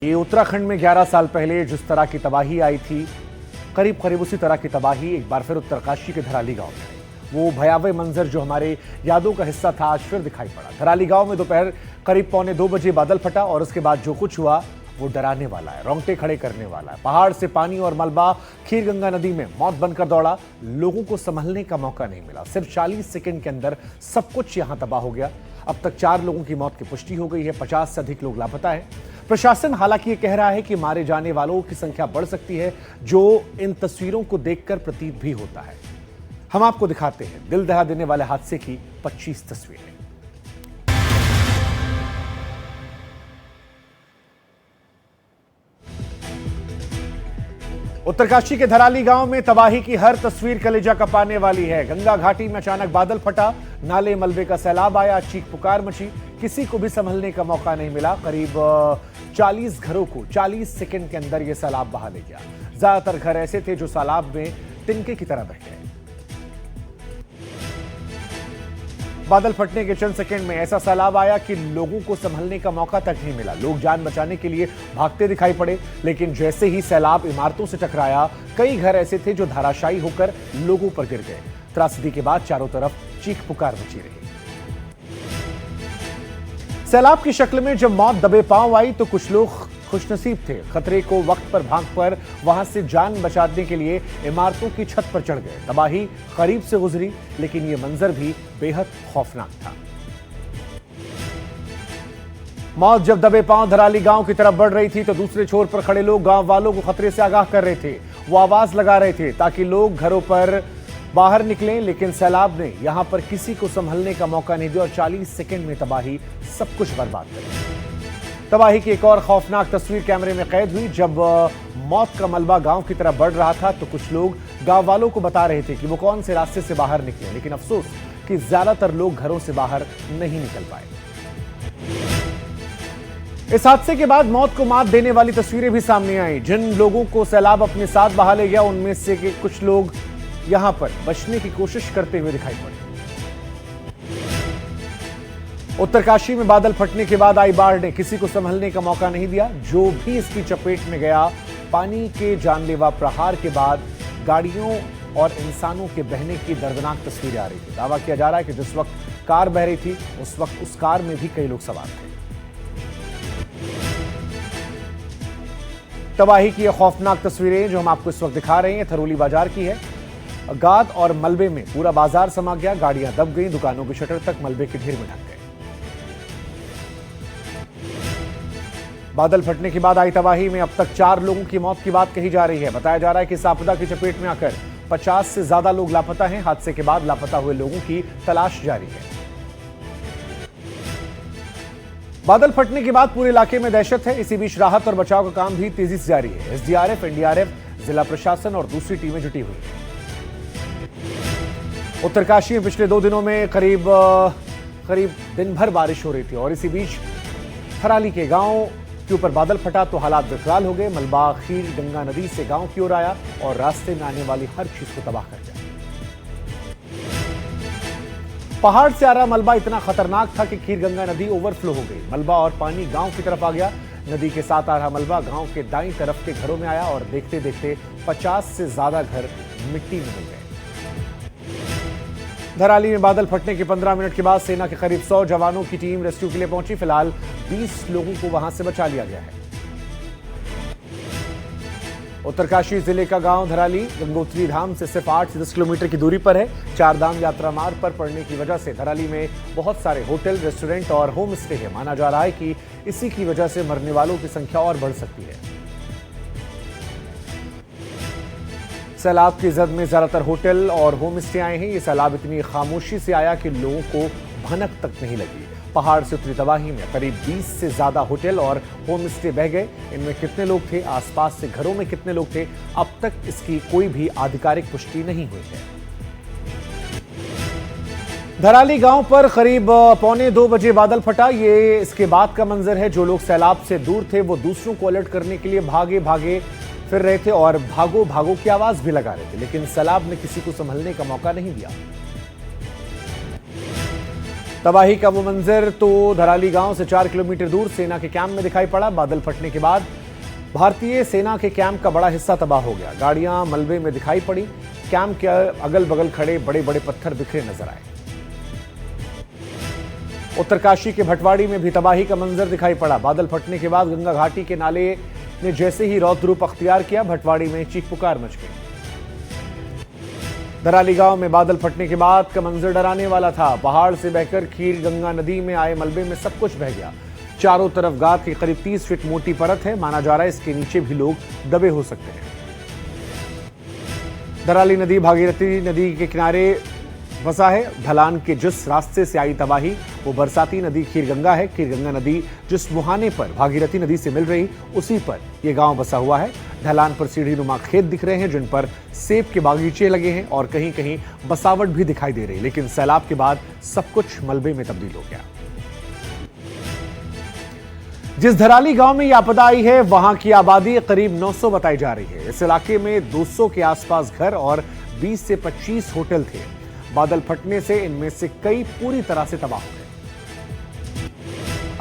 ये उत्तराखंड में 11 साल पहले जिस तरह की तबाही आई थी, करीब करीब उसी तरह की तबाही एक बार फिर उत्तरकाशी के धराली गांव में आई। वो भयावह मंजर जो हमारे यादों का हिस्सा था, आज फिर दिखाई पड़ा। धराली गांव में दोपहर करीब 1:45 बादल फटा और उसके बाद जो कुछ हुआ वो डराने वाला है, रोंगटे खड़े करने वाला है। पहाड़ से पानी और मलबा खीरगंगा नदी में मौत बनकर दौड़ा। लोगों को संभलने का मौका नहीं मिला। सिर्फ 40 सेकंड के अंदर सब कुछ यहां तबाह हो गया। अब तक 4 लोगों की मौत की पुष्टि हो गई है। 50 से अधिक लोग लापता है। प्रशासन हालांकि ये कह रहा है कि मारे जाने वालों की संख्या बढ़ सकती है, जो इन तस्वीरों को देखकर प्रतीत भी होता है। हम आपको दिखाते हैं दिल दहला देने वाले हादसे की 25 तस्वीरें। उत्तरकाशी के धराली गांव में तबाही की हर तस्वीर कलेजा कपाने वाली है। गंगा घाटी में अचानक बादल फटा, नाले मलबे का सैलाब आया, चीख पुकार मची, किसी को भी संभलने का मौका नहीं मिला। करीब 40 घरों को 40 सेकंड के अंदर यह सैलाब बहा ले गया। ज्यादातर घर ऐसे थे जो सैलाब में तिनके की तरह बह गए। बादल फटने के चंद सेकंड में ऐसा सैलाब आया कि लोगों को संभलने का मौका तक नहीं मिला। लोग जान बचाने के लिए भागते दिखाई पड़े, लेकिन जैसे ही सैलाब इमारतों से टकराया, कई घर ऐसे थे जो धाराशायी होकर लोगों पर गिर गए। त्रासदी के बाद चारों तरफ चीख पुकार मची रही। सैलाब की शक्ल में जब मौत दबे पांव आई तो कुछ लोग खुशनसीब थे। खतरे को वक्त पर भांग पर वहां से जान बचाने के लिए इमारतों की छत पर चढ़ गए। तबाही करीब से गुजरी, लेकिन यह मंजर भी बेहद खौफनाक था। मौत जब दबे पांव धराली गांव की तरफ बढ़ रही थी तो दूसरे छोर पर खड़े लोग गांव वालों को खतरे से आगाह कर रहे थे। वो आवाज लगा रहे थे ताकि लोग घरों पर बाहर निकलें, लेकिन सैलाब ने यहां पर किसी को संभलने का मौका नहीं दिया और 40 सेकंड में तबाही सब कुछ बर्बाद कर दी। तबाही की एक और खौफनाक तस्वीर कैमरे में कैद हुई। जब मौत का मलबा गांव की तरफ बढ़ रहा था तो कुछ लोग गांव वालों को बता रहे थे कि वो कौन से रास्ते से बाहर निकले, लेकिन अफसोस कि ज्यादातर लोग घरों से बाहर नहीं निकल पाए। इस हादसे के बाद मौत को मात देने वाली तस्वीरें भी सामने आई। जिन लोगों को सैलाब अपने साथ बहा ले गया, उनमें से कुछ लोग यहां पर बचने की कोशिश करते हुए दिखाई पड़े। उत्तरकाशी में बादल फटने के बाद आई बाढ़ ने किसी को संभलने का मौका नहीं दिया। जो भी इसकी चपेट में गया, पानी के जानलेवा प्रहार के बाद गाड़ियों और इंसानों के बहने की दर्दनाक तस्वीरें आ रही थी। दावा किया जा रहा है कि जिस वक्त कार बह रही थी, उस वक्त उस कार में भी कई लोग सवार थे। तबाही की यह खौफनाक तस्वीरें जो हम आपको इस वक्त दिखा रहे हैं, थरोली बाजार की है। गाद और मलबे में पूरा बाजार समा गया, गाड़ियां दब गई, दुकानों की शटर तक मलबे के ढेर में ढक गए। बादल फटने के बाद आई तबाही में अब तक 4 लोगों की मौत की बात कही जा रही है। बताया जा रहा है कि इस आपदा की चपेट में आकर 50 से ज्यादा लोग लापता हैं। हादसे के बाद लापता हुए लोगों की तलाश जारी है। बादल फटने के बाद पूरे इलाके में दहशत है। इसी बीच राहत और बचाव का काम भी तेजी से जारी है। एसडीआरएफ, एनडीआरएफ, जिला प्रशासन और दूसरी टीमें जुटी हुई हैं। उत्तरकाशी में पिछले 2 दिनों में करीब दिन भर बारिश हो रही थी और इसी बीच थराली के गांव के ऊपर बादल फटा तो हालात बेकरार हो गए। मलबा खीर गंगा नदी से गांव की ओर आया और रास्ते में आने वाली हर चीज को तबाह कर दिया। पहाड़ से आ रहा मलबा इतना खतरनाक था कि खीर गंगा नदी ओवरफ्लो हो गई। मलबा और पानी गांव की तरफ आ गया। नदी के साथ आ रहा मलबा गांव के दाईं तरफ के घरों में आया और देखते देखते 50 से ज्यादा घर मिट्टी में मिल गए। धराली में बादल फटने के 15 मिनट के बाद सेना के करीब 100 जवानों की टीम रेस्क्यू के लिए पहुंची। फिलहाल 20 लोगों को वहां से बचा लिया गया है। उत्तरकाशी जिले का गांव धराली गंगोत्री धाम से सिर्फ 8 से 10 किलोमीटर की दूरी पर है। 4 धाम यात्रा मार्ग पर पड़ने की वजह से धराली में बहुत सारे होटल, रेस्टोरेंट और होम स्टे है। माना जा रहा है कि इसी की वजह से मरने वालों की संख्या और बढ़ सकती है। सैलाब की जद में ज्यादातर होटल और होम स्टे आए हैं। ये सैलाब इतनी खामोशी से आया कि लोगों को भनक तक नहीं लगी। पहाड़ से उतरी तबाही में करीब 20 से ज्यादा होटल और होम स्टे बह गए। इनमें कितने लोग थे, आसपास से घरों में कितने लोग थे, अब तक इसकी कोई भी आधिकारिक पुष्टि नहीं हुई है। धराली गांव पर करीब 1:45 बजे बादल फटा। ये इसके बाद का मंजर है। जो लोग सैलाब से दूर थे वो दूसरों को अलर्ट करने के लिए भागे फिर रहे थे और भागो भागो की आवाज भी लगा रहे थे, लेकिन सैलाब ने किसी को संभलने का मौका नहीं दिया। तबाही का वो मंजर तो धराली गांव से 4 किलोमीटर दूर सेना के कैंप में दिखाई पड़ा। बादल फटने के बाद भारतीय सेना के कैंप का बड़ा हिस्सा तबाह हो गया। गाड़ियां मलबे में दिखाई पड़ी। कैंप के अगल बगल खड़े बड़े बड़े पत्थर बिखरे नजर आए। उत्तरकाशी के भटवाड़ी में भी तबाही का मंजर दिखाई पड़ा। बादल फटने के बाद गंगा घाटी के नाले ने जैसे ही रौद्र रूप अख्तियार किया, भटवाड़ी में चीख पुकार मच गई। धराली गांव में बादल फटने के बाद का मंजर डराने वाला था। पहाड़ से बहकर खीर गंगा नदी में आए मलबे में सब कुछ बह गया। चारों तरफ गाद की करीब 30 फीट मोटी परत है। माना जा रहा है इसके नीचे भी लोग दबे हो सकते हैं। धराली नदी भागीरथी नदी के किनारे बसा है। ढलान के जिस रास्ते से आई तबाही वो बरसाती नदी खीरगंगा है। खीरगंगा नदी जिस मुहाने पर भागीरथी नदी से मिल रही, उसी पर यह गांव बसा हुआ है। ढलान पर सीढ़ी नुमा खेत दिख रहे हैं जिन पर सेब के बागीचे लगे हैं और कहीं कहीं बसावट भी दिखाई दे रही है। लेकिन सैलाब के बाद सब कुछ मलबे में तब्दील हो गया। जिस धराली गांव में यह आपदा आई है वहां की आबादी करीब 900 बताई जा रही है। इस इलाके में 200 के आसपास घर और 20 से 25 होटल थे। बादल फटने से इनमें से कई पूरी तरह से तबाह हो गए।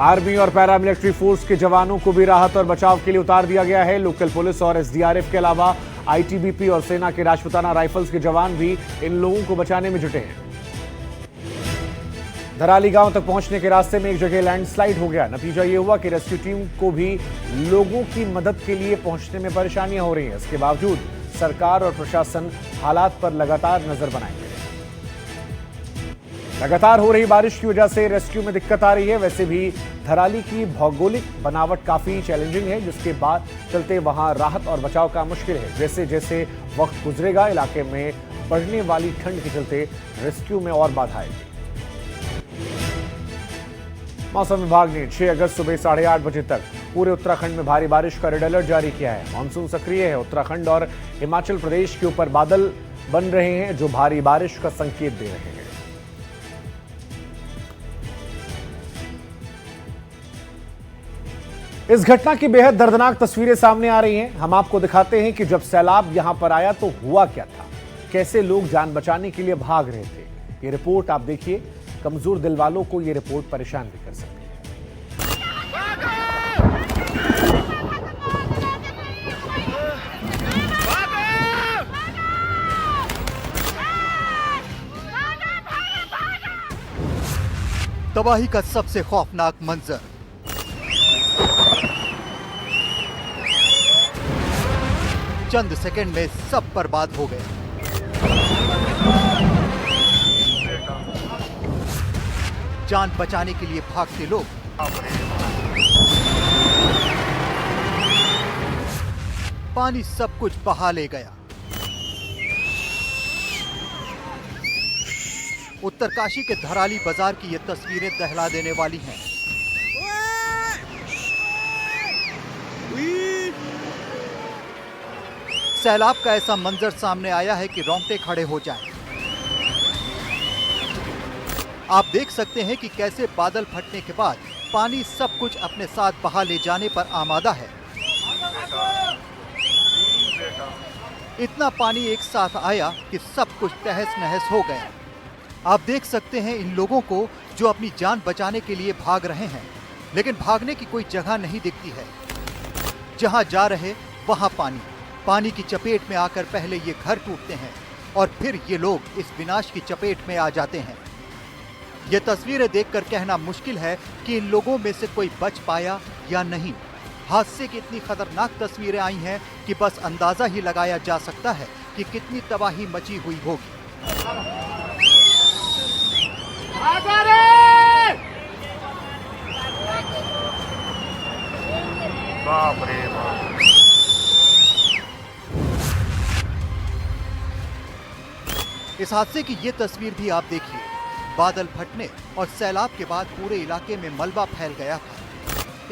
आर्मी और पैरामिलिट्री फोर्स के जवानों को भी राहत और बचाव के लिए उतार दिया गया है। लोकल पुलिस और एसडीआरएफ के अलावा आईटीबीपी और सेना के राजपूताना राइफल्स के जवान भी इन लोगों को बचाने में जुटे हैं। धराली गांव तक पहुंचने के रास्ते में एक जगह लैंडस्लाइड हो गया। नतीजा यह हुआ कि रेस्क्यू टीम को भी लोगों की मदद के लिए पहुंचने में परेशानियां हो रही हैं। इसके बावजूद सरकार और प्रशासन हालात पर लगातार नजर बनाए हुए है। लगातार हो रही बारिश की वजह से रेस्क्यू में दिक्कत आ रही है। वैसे भी धराली की भौगोलिक बनावट काफी चैलेंजिंग है, जिसके बाद चलते वहां राहत और बचाव का मुश्किल है। जैसे जैसे वक्त गुजरेगा इलाके में बढ़ने वाली ठंड के चलते रेस्क्यू में और बाधा आएगी। मौसम विभाग ने 6 अगस्त सुबह 8:30 बजे तक पूरे उत्तराखंड में भारी बारिश का रेड अलर्ट जारी किया है। मानसून सक्रिय है। उत्तराखंड और हिमाचल प्रदेश के ऊपर बादल बन रहे हैं जो भारी बारिश का संकेत दे रहे हैं। इस घटना की बेहद दर्दनाक तस्वीरें सामने आ रही हैं। हम आपको दिखाते हैं कि जब सैलाब यहां पर आया तो हुआ क्या था, कैसे लोग जान बचाने के लिए भाग रहे थे। ये रिपोर्ट आप देखिए। कमजोर दिल वालों को ये रिपोर्ट परेशान भी कर सकती है। तबाही का सबसे खौफनाक मंजर। चंद सेकंड में सब बर्बाद हो गए। जान बचाने के लिए भागते लोग पानी सब कुछ बहा ले गया। उत्तरकाशी के धराली बाजार की ये तस्वीरें दहला देने वाली हैं। सैलाब का ऐसा मंजर सामने आया है कि रोंगटे खड़े हो जाएं। आप देख सकते हैं कि कैसे बादल फटने के बाद पानी सब कुछ अपने साथ बहा ले जाने पर आमादा है। इतना पानी एक साथ आया कि सब कुछ तहस नहस हो गया। आप देख सकते हैं इन लोगों को जो अपनी जान बचाने के लिए भाग रहे हैं, लेकिन भागने की कोई जगह नहीं दिखती है। जहां जा रहे वहां पानी की चपेट में आकर पहले ये घर टूटते हैं और फिर ये लोग इस विनाश की चपेट में आ जाते हैं। ये तस्वीरें देखकर कहना मुश्किल है कि इन लोगों में से कोई बच पाया या नहीं। हादसे की इतनी खतरनाक तस्वीरें आई हैं कि बस अंदाजा ही लगाया जा सकता है कि कितनी तबाही मची हुई होगी। बाप रे बाप। इस हादसे की ये तस्वीर भी आप देखिए। बादल फटने और सैलाब के बाद पूरे इलाके में मलबा फैल गया था।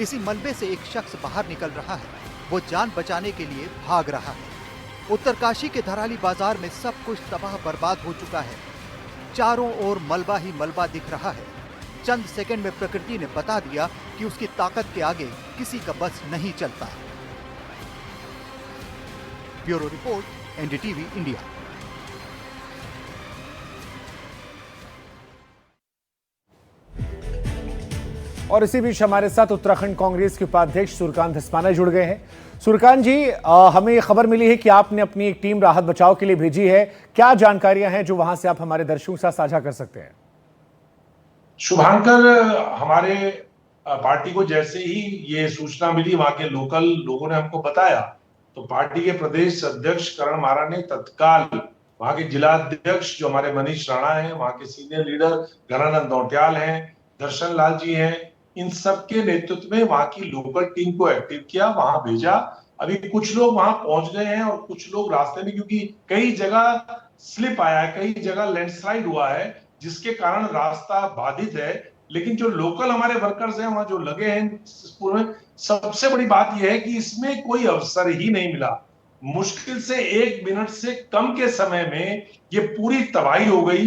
इसी मलबे से एक शख्स बाहर निकल रहा है। वो जान बचाने के लिए भाग रहा है। उत्तरकाशी के धराली बाजार में सब कुछ तबाह बर्बाद हो चुका है। चारों ओर मलबा ही मलबा दिख रहा है। चंद सेकंड में प्रकृति ने बता दिया कि उसकी ताकत के आगे किसी का बस नहीं चलता। Bureau report, NDTV India. और इसी बीच हमारे साथ उत्तराखंड कांग्रेस के उपाध्यक्ष सूर्यकांत धस्माना जुड़ गए हैं। सूर्यकांत जी, हमें ये खबर मिली है कि आपने अपनी एक टीम राहत बचाव के लिए भेजी है। क्या जानकारियां हैं जो वहां से आप हमारे दर्शकों के साथ साझा कर सकते हैं? शुभांकर, हमारे पार्टी को जैसे ही ये सूचना मिली, वहां के लोकल लोगों ने हमको बताया, तो पार्टी के प्रदेश अध्यक्ष करण मारा ने तत्काल वहां के जिला अध्यक्ष जो हमारे मनीष राणा हैं, वहां के सीनियर लीडर घनानंद नौटियाल हैं, दर्शन लाल जी हैं, इन सब के नेतृत्व में वहां की लोकल टीम को एक्टिव किया, वहां भेजा। अभी कुछ लोग वहां पहुंच गए हैं और कुछ लोग रास्ते में, क्योंकि कई जगह स्लिप आया है, कई जगह लैंडस्लाइड हुआ है, जिसके कारण रास्ता बाधित है। लेकिन जो लोकल हमारे वर्कर्स हैं वहां जो लगे हैं पूरे, सबसे बड़ी बात यह है कि इसमें कोई अवसर ही नहीं मिला। मुश्किल से 1 मिनट से कम के समय में ये पूरी तबाही हो गई।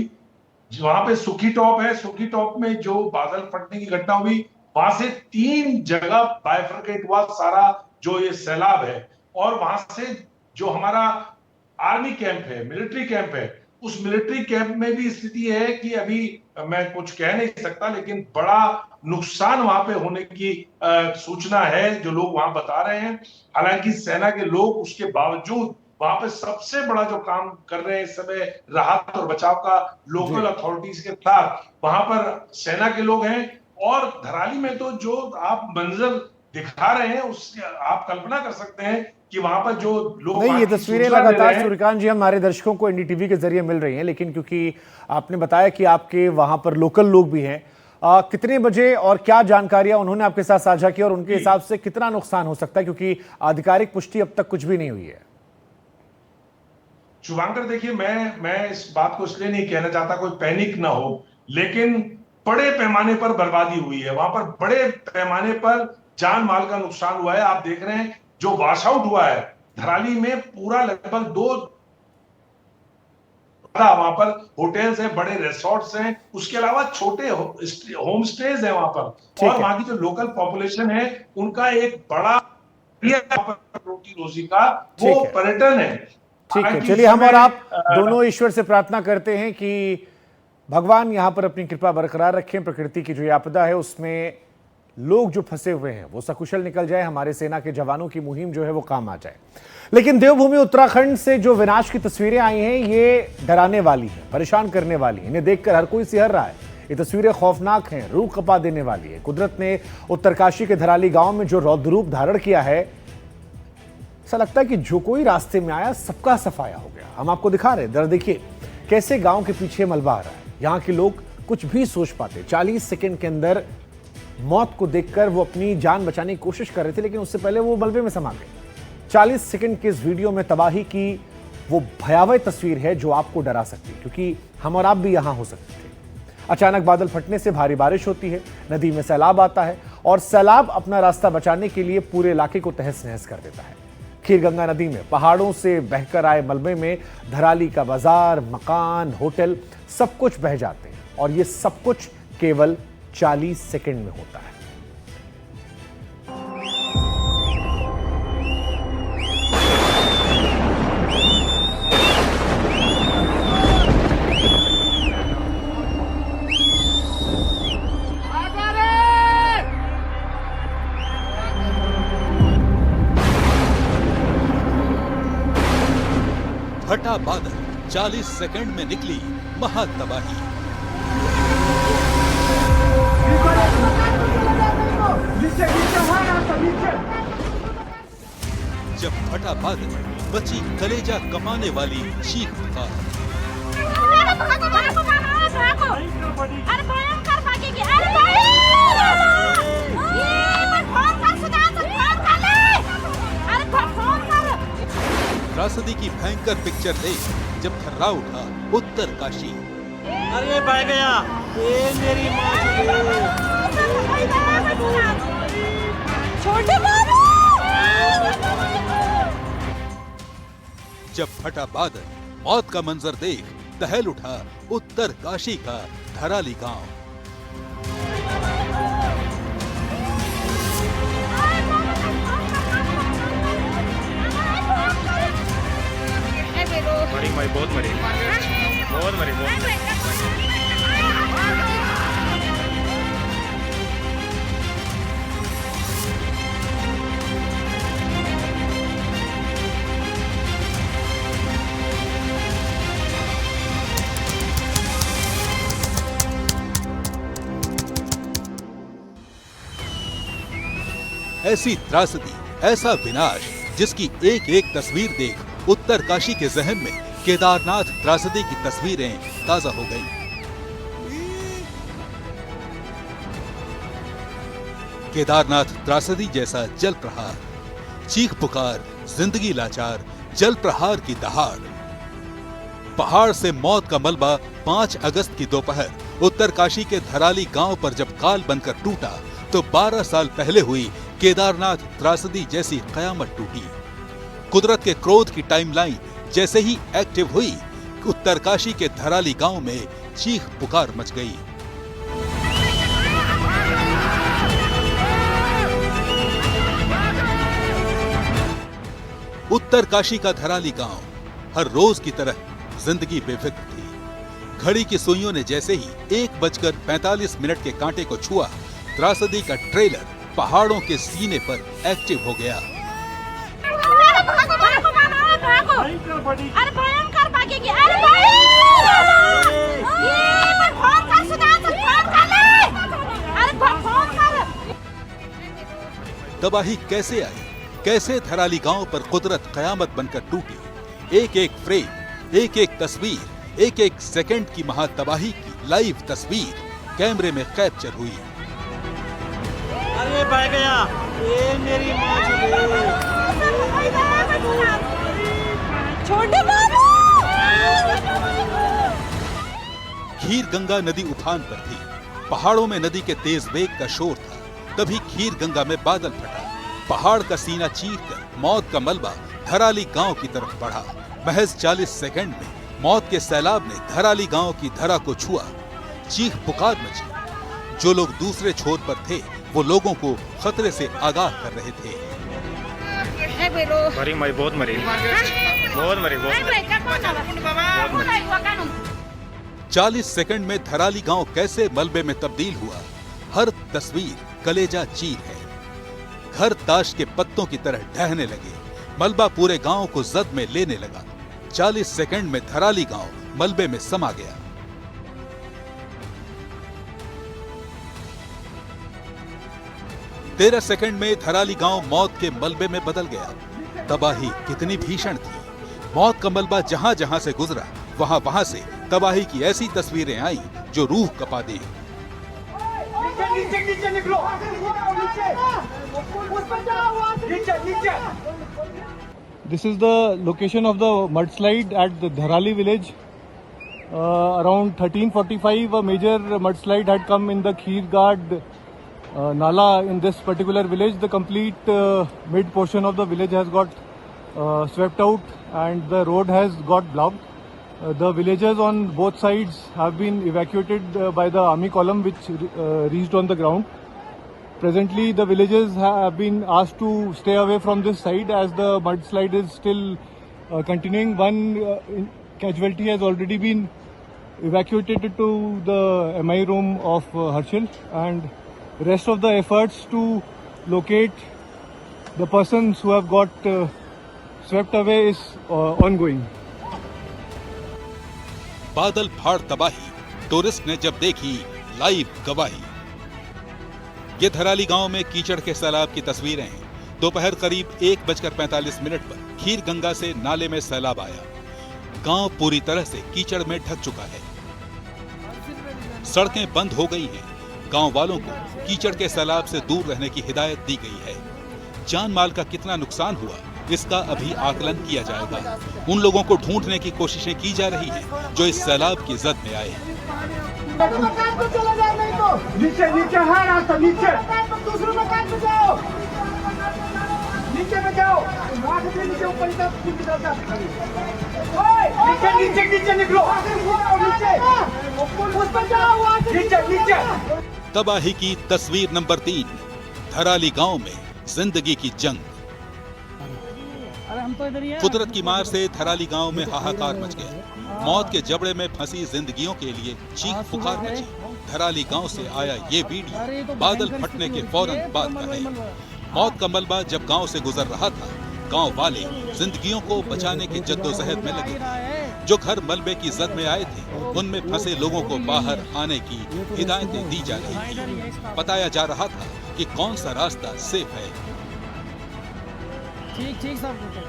वहां पे सुखी टॉप है, सुखी टॉप में जो बादल फटने की घटना हुई, वहां से 3 जगह बाइफरकेट हुआ सारा जो ये सैलाब है। और वहां से जो हमारा आर्मी कैंप है, मिलिट्री कैंप है, उस मिलिट्री कैंप में भी स्थिति है कि अभी मैं कुछ कह नहीं सकता, लेकिन बड़ा नुकसान वहां पे होने की सूचना है जो लोग वहां बता रहे हैं। हालांकि सेना के लोग उसके बावजूद वहां पे सबसे बड़ा जो काम कर रहे हैं इस समय राहत और बचाव का, लोकल अथॉरिटीज के साथ वहां पर सेना के लोग हैं। और धराली में तो जो आप मंजर दिखा रहे हैं उससे आप कल्पना कर सकते हैं कि वहां पर जो लोग, नहीं, ये तस्वीरें लगातार सूर्यकांत जी हमारे दर्शकों को एनडीटीवी के जरिए मिल रही हैं, लेकिन क्योंकि आपने बताया कि आपके वहां पर लोकल लोग भी हैं, कितने बजे और क्या जानकारियां उन्होंने आपके साथ साझा की और उनके हिसाब से कितना नुकसान हो सकता है, क्योंकि आधिकारिक पुष्टि अब तक कुछ भी नहीं हुई है? शुभांकर, देखिए, मैं इस बात को इसलिए नहीं कहना चाहता कोई पैनिक ना हो, लेकिन बड़े पैमाने पर बर्बादी हुई है, वहां पर बड़े पैमाने पर जान माल का नुकसान हुआ है। आप देख रहे हैं जो वॉश आउट हुआ है धराली में, पूरा लगभग 2 वहां पर होटल्स हैं, बड़े रिसोर्ट्स हैं, उसके अलावा छोटे होम स्टेज है वहां पर। और वहां की जो लोकल पॉपुलेशन है उनका एक बड़ा रोटी रोजी का वो पर्यटन है। ठीक है, चलिए हम और आप दोनों ईश्वर से प्रार्थना करते हैं कि भगवान यहां पर अपनी कृपा बरकरार रखें। प्रकृति की जो आपदा है उसमें लोग जो फंसे हुए हैं वो सकुशल निकल जाए, हमारे सेना के जवानों की मुहिम जो है वो काम आ जाए। लेकिन देवभूमि उत्तराखंड से जो विनाश की तस्वीरें आई हैं ये डराने वाली हैं, परेशान करने वाली हैं। इन्हें देखकर हर कोई सिहर रहा है। ये तस्वीरें खौफनाक हैं, रूह कपा देने वाली है। कुदरत ने उत्तरकाशी के धराली गांव में जो रौद्र रूप धारण किया है, ऐसा लगता है कि जो कोई रास्ते में आया सबका सफाया हो गया। हम आपको दिखा रहे हैं, दर देखिए कैसे गांव के पीछे मलबा आ रहा है। यहाँ के लोग कुछ भी सोच पाते। 40 सेकंड के अंदर मौत को देखकर वो अपनी जान बचाने की कोशिश कर रहे थे, लेकिन उससे पहले वो मलबे में समा गए। 40 सेकंड के इस वीडियो में तबाही की वो भयावह तस्वीर है जो आपको डरा सकती है, क्योंकि हम और आप भी यहां हो सकते थे। अचानक बादल फटने से भारी बारिश होती है, नदी में सैलाब आता है और सैलाब अपना रास्ता बचाने के लिए पूरे इलाके को तहस नहस कर देता है। खीरगंगा नदी में पहाड़ों से बहकर आए मलबे में धराली का बाजार, मकान, होटल सब कुछ बह जाते हैं, और ये सब कुछ केवल 40 सेकंड में होता है। फटा बादल, 40 सेकंड में निकली महातबाही। जब फटा बादल, बची कलेजा कमाने वाली चीख पुकार। त्रासदी की भयंकर पिक्चर देख जब थर्रा उठा उत्तरकाशी। अरे बह गया, ये मेरी छोटे जब फटा बादल, मौत का मंजर देख दहल उठा उत्तरकाशी का धराली गांव। भाई बहुत मरी, बहुत मरी, बहुत। ऐसी त्रासदी, ऐसा विनाश जिसकी एक एक तस्वीर देख उत्तरकाशी के जहन में केदारनाथ त्रासदी की तस्वीरें ताजा हो गईं। केदारनाथ त्रासदी जैसा जल प्रहार, चीख पुकार, जिंदगी लाचार, जल प्रहार की दहाड़। पहाड़ से मौत का मलबा 5 अगस्त की दोपहर उत्तरकाशी के धराली गांव पर जब काल बनकर टूटा तो 12 साल पहले हुई केदारनाथ त्रासदी जैसी कयामत टूटी। कुदरत के क्रोध की टाइमलाइन जैसे ही एक्टिव हुई, उत्तरकाशी के धराली गांव में चीख पुकार मच गई। उत्तरकाशी का धराली गांव हर रोज की तरह जिंदगी बेफिक्र थी। घड़ी की सुइयों ने जैसे ही 1:45 के कांटे को छुआ, त्रासदी का ट्रेलर पहाड़ों के सीने पर एक्टिव हो गया। तबाही कैसे आई, कैसे धराली गांव पर कुदरत कयामत बनकर टूटी। एक एक फ्रेम, एक एक तस्वीर, एक एक सेकंड की महातबाही की लाइव तस्वीर कैमरे में कैप्चर हुई। अरे बह गया, ये मेरी माँ छोटे बाबू। खीर गंगा नदी उफान पर थी। पहाड़ों में नदी के तेज वेग का शोर था। तभी खीर गंगा में बादल फटा। पहाड़ का सीना चीरकर मौत का मलबा धराली गांव की तरफ बढ़ा। महज 40 सेकंड में मौत के सैलाब ने धराली गांव की धरा को छुआ। चीख पुकार मची। जो लोग दूसरे छोर पर थे वो लोगों को खतरे से आगाह कर रहे थे। मरी मरी बहुत मरी, बहुत मरी, बहुत मरी। 40 सेकंड में धराली गांव कैसे मलबे में तब्दील हुआ, हर तस्वीर कलेजा चीर है। घर ताश के पत्तों की तरह ढहने लगे। मलबा पूरे गांव को जद में लेने लगा। 40 सेकंड में धराली गांव मलबे में समा गया। तेरह सेकंड में धराली गांव मौत के मलबे में बदल गया। तबाही कितनी भीषण थी। मौत का मलबा जहां जहां से गुजरा वहां वहां से तबाही की ऐसी तस्वीरें आई जो रूह कपा दे। This is the location of the mudslide at the Dharali village. Around 13:45, a major mudslide had come in the Kheergad Nala in this particular village. The complete mid portion of the village has got swept out and the road has got blocked. The villagers on both sides have been evacuated by the army column which reached on the ground. Presently, the villagers have been asked to stay away from this side as the mudslide is still continuing. One casualty has already been evacuated to the MI room of Harshil, and rest of the efforts to locate the persons who have got swept away is ongoing. बादल फाड़ तबाही, tourist ने जब देखी live गवाही। ये धराली गांव में कीचड़ के सैलाब की तस्वीरें हैं। दोपहर करीब 1:45 पर खीर गंगा से नाले में सैलाब आया। गांव पूरी तरह से कीचड़ में ढक चुका है। सड़कें बंद हो गई हैं। गांव वालों को कीचड़ के सैलाब से दूर रहने की हिदायत दी गई है। जान माल का कितना नुकसान हुआ इसका अभी आकलन किया जाएगा। उन लोगों को ढूंढने की कोशिशें की जा रही हैं जो इस सैलाब की जद में आए। नीचे नीचे है रास्ता, नीचे दूसरे मकान पे जाओ, नीचे में जाओ, वहाँ से नीचे ऊपर नीचे नीचे नीचे निकलो, नीचे उस पर जाओ, नीचे नीचे। तबाही की तस्वीर नंबर 3, धराली गांव में जिंदगी की जंग। कुदरत की मार से धराली गांव में हाहाकार मच गया। मौत के जबड़े में फंसी जिंदगियों के लिए चीख पुकार मची। धराली गांव से आया ये वीडियो बादल फटने के फौरन बाद का है। मौत का मलबा जब गांव से गुजर रहा था, गांव वाले जिंदगियों को बचाने की जद्दोजहद में लगे थे। जो घर मलबे की जद में आए थे उनमें फंसे लोगों को बाहर आने की हिदायतें दी जा रही थी। बताया जा रहा था कि कौन सा रास्ता सेफ है। ठीक ठीक सब कुछ है।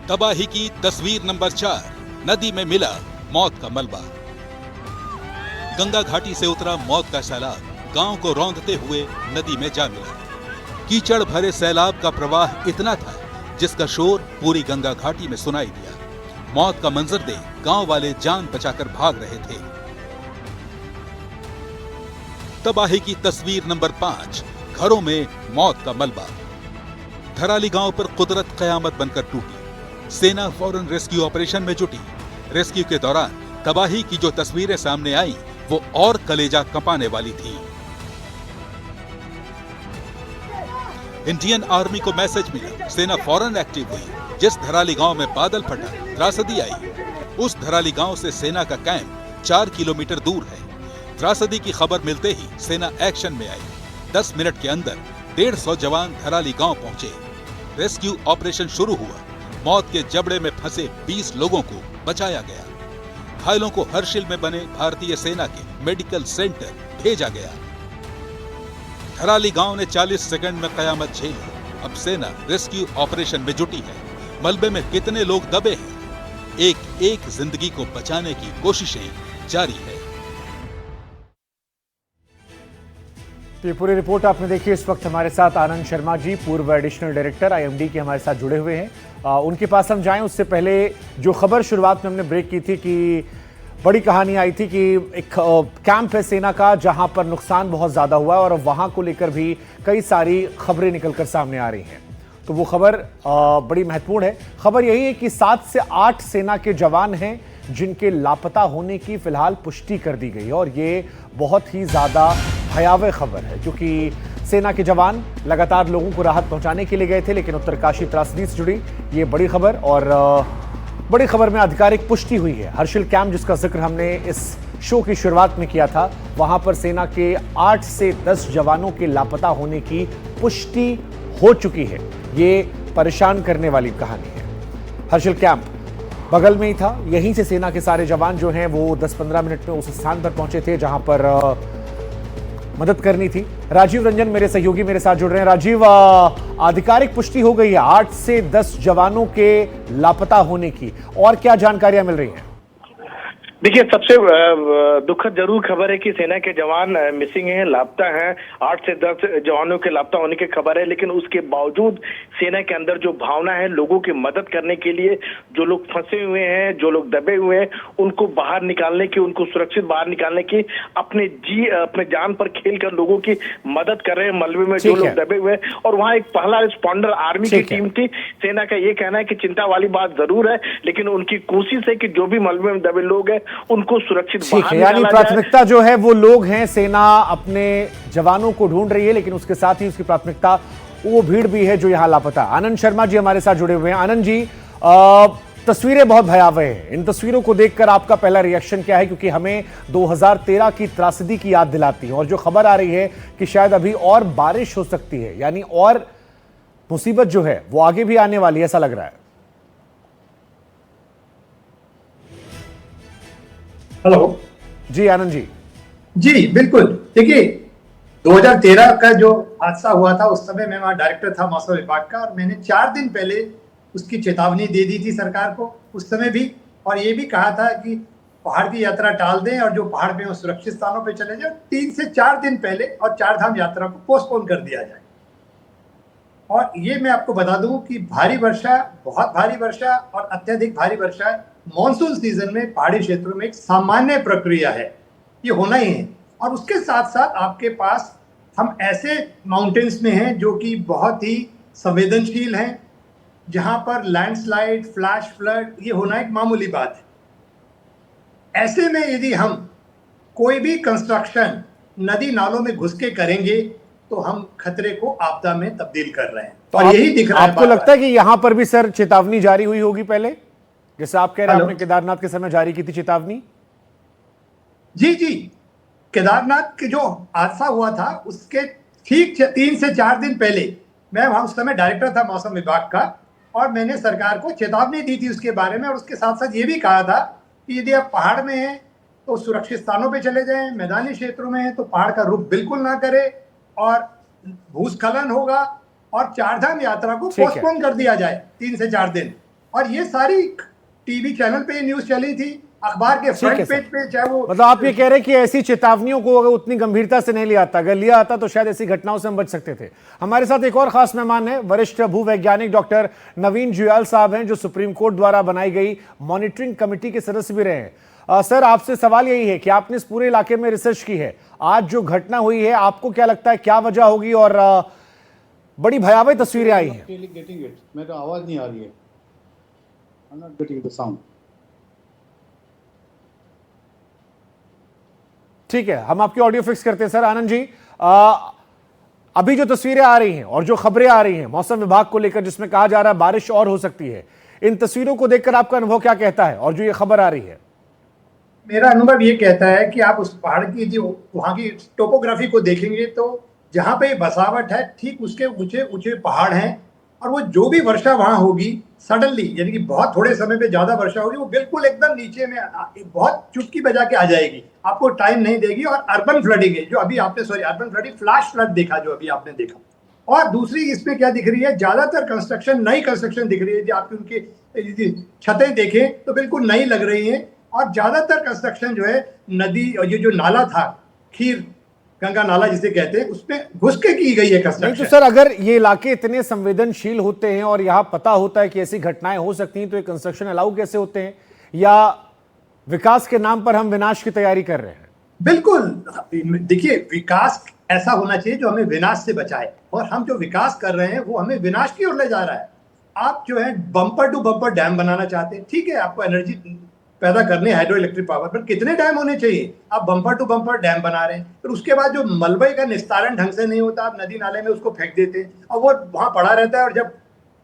तबाही की तस्वीर नंबर 4, नदी में मिला मौत का मलबा। गंगा घाटी से उतरा मौत का सैलाब गांव को रौंदते हुए नदी में जा मिला। कीचड़ भरे सैलाब का प्रवाह इतना था जिसका शोर पूरी गंगा घाटी में सुनाई दिया। मौत का मंजर देख गांव वाले जान बचाकर भाग रहे थे। तबाही की तस्वीर नंबर 5, घरों में मौत का मलबा। धराली गांव पर कुदरत कयामत बनकर टूटी। सेना फौरन रेस्क्यू ऑपरेशन में जुटी। रेस्क्यू के दौरान तबाही की जो तस्वीरें सामने आई वो और कलेजा कंपाने वाली थी। इंडियन आर्मी को मैसेज मिला, सेना फौरन एक्टिव हुई। जिस धराली गांव में बादल फटा, त्रासदी आई, उस धराली गांव से सेना का कैंप 4 किलोमीटर दूर है। त्रासदी की खबर मिलते ही सेना एक्शन में आई। 10 मिनट के अंदर 150 जवान धराली गांव पहुंचे। रेस्क्यू ऑपरेशन शुरू हुआ। मौत के जबड़े में फंसे 20 लोगों को बचाया गया। घायलों को हर्षिल में बने भारतीय सेना के मेडिकल सेंटर भेजा गया। धराली गांव ने 40 सेकंड में कयामत झेली। अब सेना रेस्क्यू ऑपरेशन में जुटी है। मलबे में कितने लोग दबे हैं, एक एक जिंदगी को बचाने की कोशिशें जारी है। तो ये पूरी रिपोर्ट आपने देखी। इस वक्त हमारे साथ आनंद शर्मा जी, पूर्व एडिशनल डायरेक्टर IMD के हमारे साथ जुड़े हुए हैं। उनके पास हम जाएं उससे पहले जो खबर शुरुआत में हमने ब्रेक की थी कि बड़ी कहानी आई थी कि एक कैंप है सेना का जहां पर नुकसान बहुत ज़्यादा हुआ है और वहां को लेकर भी कई सारी खबरें निकलकर सामने आ रही हैं। तो वो खबर बड़ी महत्वपूर्ण है। खबर यही है कि 7 से 8 सेना के जवान हैं जिनके लापता होने की फिलहाल पुष्टि कर दी गई है और ये बहुत ही ज़्यादा भयावह खबर है क्योंकि सेना के जवान लगातार लोगों को राहत पहुंचाने के लिए गए थे, लेकिन उत्तरकाशी त्रासदी से जुड़ी ये बड़ी खबर और बड़ी खबर में आधिकारिक पुष्टि हुई है। हर्षिल कैंप जिसका जिक्र हमने इस शो की शुरुआत में किया था, वहां पर सेना के 8 से 10 जवानों के लापता होने की पुष्टि हो चुकी है। ये परेशान करने वाली कहानी है। हर्षिल कैंप बगल में ही था, यहीं से सेना के सारे जवान जो हैं वो 10-15 मिनट में उस स्थान पर पहुंचे थे जहां पर मदद करनी थी। राजीव रंजन मेरे सहयोगी मेरे साथ जुड़ रहे हैं। राजीव, आधिकारिक पुष्टि हो गई है 8 से 10 जवानों के लापता होने की, और क्या जानकारियां मिल रही हैं? देखिए, सबसे दुखद जरूर खबर है कि सेना के जवान मिसिंग हैं, लापता हैं। 8 से 10 जवानों के लापता होने की खबर है, लेकिन उसके बावजूद सेना के अंदर जो भावना है लोगों की मदद करने के लिए, जो लोग फंसे हुए हैं, जो लोग दबे हुए हैं, उनको बाहर निकालने की, उनको सुरक्षित बाहर निकालने की, अपने जान पर खेल कर लोगों की मदद कर रहे हैं मलबे में जो लोग दबे हुए हैं। और वहाँ एक पहला रिस्पॉन्डर आर्मी की टीम थी। सेना का ये कहना है कि चिंता वाली बात जरूर है, लेकिन उनकी कोशिश है कि जो भी मलबे में दबे लोग हैं उनको सुरक्षित बाहर निकाला जाए। यानी प्राथमिकता जो है वो लोग हैं, सेना अपने जवानों को ढूंढ रही है, लेकिन उसके साथ ही उसकी प्राथमिकता वो भीड़ भी है जो यहां लापता। आनंद शर्मा जी हमारे साथ जुड़े हुए हैं। आनंद जी, तस्वीरें बहुत भयावह हैं। इन तस्वीरों को देखकर आपका पहला रिएक्शन क्या है, क्योंकि हमें 2013 की त्रासदी की याद दिलाती है और जो खबर आ रही है कि शायद अभी और बारिश हो सकती है, यानी और मुसीबत जो है वो आगे भी आने वाली है, ऐसा लग रहा है। हेलो जी आनंद जी। जी बिल्कुल। देखिए, 2013 का जो हादसा हुआ था उस समय मैं वहाँ डायरेक्टर था मौसम विभाग का, और मैंने 4 दिन पहले उसकी चेतावनी दे दी थी सरकार को उस समय भी, और ये भी कहा था कि पहाड़ की यात्रा टाल दें और जो पहाड़ पे सुरक्षित स्थानों पे चले जाए। 3 से 4 दिन पहले और 4 धाम यात्रा को पोस्टपोन कर दिया जाए। और ये मैं आपको बता दूं कि भारी वर्षा, बहुत भारी वर्षा और अत्यधिक भारी वर्षा मॉनसून सीजन में पहाड़ी क्षेत्रों में एक सामान्य प्रक्रिया है, ये होना ही है। और उसके साथ साथ आपके पास हम ऐसे माउंटेन्स में हैं जो कि बहुत ही संवेदनशील हैं, जहां पर लैंडस्लाइड, फ्लैश फ्लड ये होना एक मामूली बात है। ऐसे में यदि हम कोई भी कंस्ट्रक्शन नदी नालों में घुस के करेंगे तो हम खतरे को आपदा में तब्दील कर रहे हैं। तो और यही दिख रहा है। आपको लगता है कि यहां पर भी सर चेतावनी जारी हुई होगी पहले, जैसे आप कह रहे हैं आपने केदारनाथ के समय जारी की थी चेतावनी? जी जी, केदारनाथ के जो हादसा हुआ था उसके ठीक 3 से 4 दिन पहले मैं वहां उस समय डायरेक्टर था मौसम विभाग का, और मैंने सरकार को चेतावनी दी थी उसके बारे में। और उसके साथ साथ ये भी कहा था कि यदि आप पहाड़ में हैं तो सुरक्षित स्थानों पे चले जाएं, मैदानी क्षेत्रों में हैं तो पहाड़ का रुख बिल्कुल ना करें और भूस्खलन होगा और चारधाम यात्रा को ठीक है। पोस्टपोन कर दिया जाए 3 से 4 दिन। और ये सारी टीवी चैनल पे ये न्यूज चली थी, अखबार के ठीक है फ्रंट सर। पेज पे, चाहे वो मतलब आप ये कह रहे हैं कि ऐसी चेतावनियों को अगर उतनी गंभीरता से नहीं लिया आता, अगर लिया आता तो शायद ऐसी घटनाओं से हम बच सकते थे। हमारे साथ एक और खास मेहमान है, वरिष्ठ भूवैज्ञानिक डॉक्टर नवीन जुयाल साहब हैं, जो सुप्रीम कोर्ट द्वारा बनाई गई मॉनिटरिंग कमेटी के सदस्य भी रहे हैं। सर, आपसे सवाल यही है कि आपने इस पूरे इलाके में रिसर्च की है, आज जो घटना हुई है आपको क्या लगता है क्या वजह होगी, और बड़ी भयावह तस्वीरें आई हैं। मेरे तो आवाज नहीं आ रही है। I'm not getting the sound. ठीक है, हम आपकी ऑडियो फिक्स करते हैं। सर आनंद जी, अभी जो तस्वीरें आ रही हैं और जो खबरें आ रही हैं मौसम विभाग को लेकर, जिसमें कहा जा रहा है बारिश और हो सकती है, इन तस्वीरों को देखकर आपका अनुभव क्या कहता है, और जो ये खबर आ रही है? मेरा अनुभव ये कहता है कि आप उस पहाड़ की जो वहाँ की टोपोग्राफी को देखेंगे तो जहाँ पे बसावट है ठीक उसके ऊंचे ऊंचे पहाड़ हैं, और वो जो भी वर्षा वहाँ होगी सडनली, यानी कि बहुत थोड़े समय पे ज्यादा वर्षा होगी, वो बिल्कुल एकदम नीचे में बहुत चुटकी बजा के आ जाएगी, आपको टाइम नहीं देगी। और अर्बन फ्लडिंग है जो अभी आपने, अर्बन फ्लडिंग, फ्लैश फ्लड देखा जो अभी आपने देखा। और दूसरी इसमें क्या दिख रही है, ज्यादातर कंस्ट्रक्शन नई कंस्ट्रक्शन दिख रही है, जो आपकी उनकी छतें देखें तो बिल्कुल नई लग रही है। और ज्यादातर कंस्ट्रक्शन जो है नदी, और ये जो नाला था खीर गंगा नाला जिसे कहते हैं, उसमें घुस के की गई है नहीं कंस्ट्रक्शन। तो सर, अगर ये इलाके इतने संवेदनशील होते हैं और यहाँ पता होता है कि ऐसी घटनाएं हो सकती हैं, तो ये कंस्ट्रक्शन अलाउ कैसे होते हैं, या विकास के नाम पर हम विनाश की तैयारी कर रहे हैं? बिल्कुल, देखिए विकास ऐसा होना चाहिए जो हमें विनाश से बचाए, और हम जो विकास कर रहे हैं वो हमें विनाश की ओर ले जा रहा है। आप जो है बम्पर टू बम्पर डैम बनाना चाहते हैं, ठीक है, आपको एनर्जी पैदा करने हाइड्रो इलेक्ट्रिक पावर, पर कितने डैम होने चाहिए? आप बम्पर टू बम्पर डैम बना रहे हैं, फिर उसके बाद जो मलबे का निस्तारण ढंग से नहीं होता, आप नदी नाले में उसको फेंक देते हैं और वो वहां पड़ा रहता है, और जब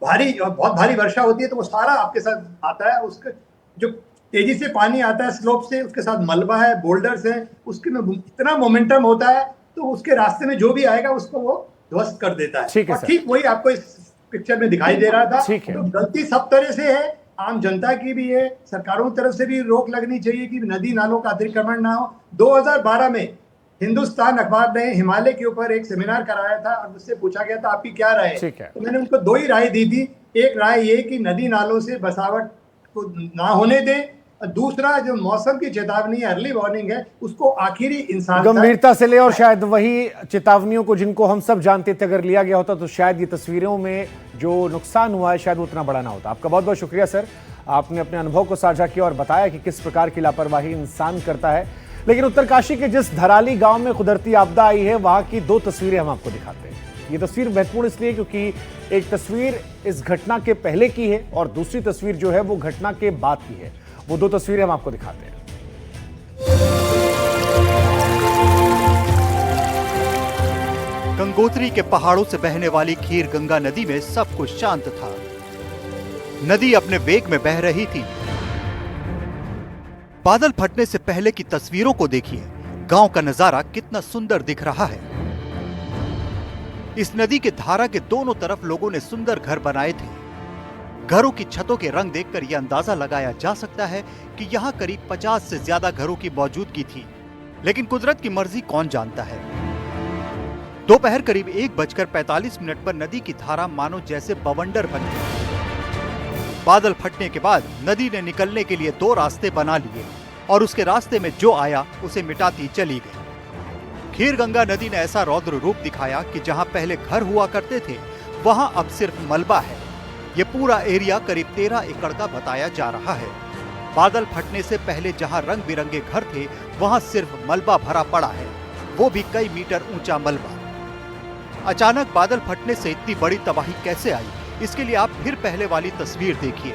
भारी और बहुत भारी वर्षा होती है तो वो सारा आपके साथ आता है, उसके जो तेजी से पानी आता है स्लोप से, उसके साथ मलबा है, बोल्डर्स हैं, उसके में इतना मोमेंटम होता है तो उसके रास्ते में जो भी आएगा उसको वो ध्वस्त कर देता है। ठीक है और सर। ठीक वही आपको इस पिक्चर में दिखाई दे रहा था। ठीक है। तो गलती सब तरह से है, आम जनता की भी है, सरकारों की तरफ से भी रोक लगनी चाहिए कि नदी नालों का अतिक्रमण ना हो। 2012 में हिंदुस्तान अखबार ने हिमालय के ऊपर एक सेमिनार कराया था और मुझसे पूछा गया था आपकी क्या राय है, ठीक है। तो मैंने उनको 2 ही राय दी थी। एक राय ये कि नदी नालों से बसावट को ना होने दें, और दूसरा जो मौसम की चेतावनी अर्ली वार्निंग है उसको आखिरी इंसान गंभीरता से ले, और शायद वही चेतावनियों को जिनको हम सब जानते थे अगर लिया गया होता तो शायद ये तस्वीरों में जो नुकसान हुआ है शायद वो उतना बड़ा ना होता। आपका बहुत बहुत शुक्रिया सर, आपने अपने अनुभव को साझा किया और बताया कि किस प्रकार की लापरवाही इंसान करता है। लेकिन उत्तरकाशी के जिस धराली गांव में कुदरती आपदा आई है वहां की 2 तस्वीरें हम आपको दिखाते हैं। ये तस्वीर महत्वपूर्ण इसलिए क्योंकि एक तस्वीर इस घटना के पहले की है और दूसरी तस्वीर जो है वो घटना के बाद की है। वो 2 तस्वीरें हम आपको दिखाते हैं। गंगोत्री के पहाड़ों से बहने वाली खीर गंगा नदी में सब कुछ शांत था। नदी अपने वेग में बह रही थी। बादल फटने से पहले की तस्वीरों को देखिए, गांव का नजारा कितना सुंदर दिख रहा है। इस नदी के धारा के दोनों तरफ लोगों ने सुंदर घर बनाए थे। घरों की छतों के रंग देखकर यह अंदाजा लगाया जा सकता है कि यहाँ करीब 50 से ज्यादा घरों की मौजूदगी थी। लेकिन कुदरत की मर्जी कौन जानता है। दोपहर करीब 1:45 पर नदी की धारा मानो जैसे बवंडर बन गई। बादल फटने के बाद नदी ने निकलने के लिए 2 रास्ते बना लिए और उसके रास्ते में जो आया उसे मिटाती चली गई। खीर गंगा नदी ने ऐसा रौद्र रूप दिखाया कि जहां पहले घर हुआ करते थे वहां अब सिर्फ मलबा है। ये पूरा एरिया करीब 13 एकड़ का बताया जा रहा है। बादल फटने से पहले जहां रंग बिरंगे घर थे वहां सिर्फ मलबा भरा पड़ा है, वो भी कई मीटर ऊंचा मलबा। अचानक बादल फटने से इतनी बड़ी तबाही कैसे आई, इसके लिए आप फिर पहले वाली तस्वीर देखिए।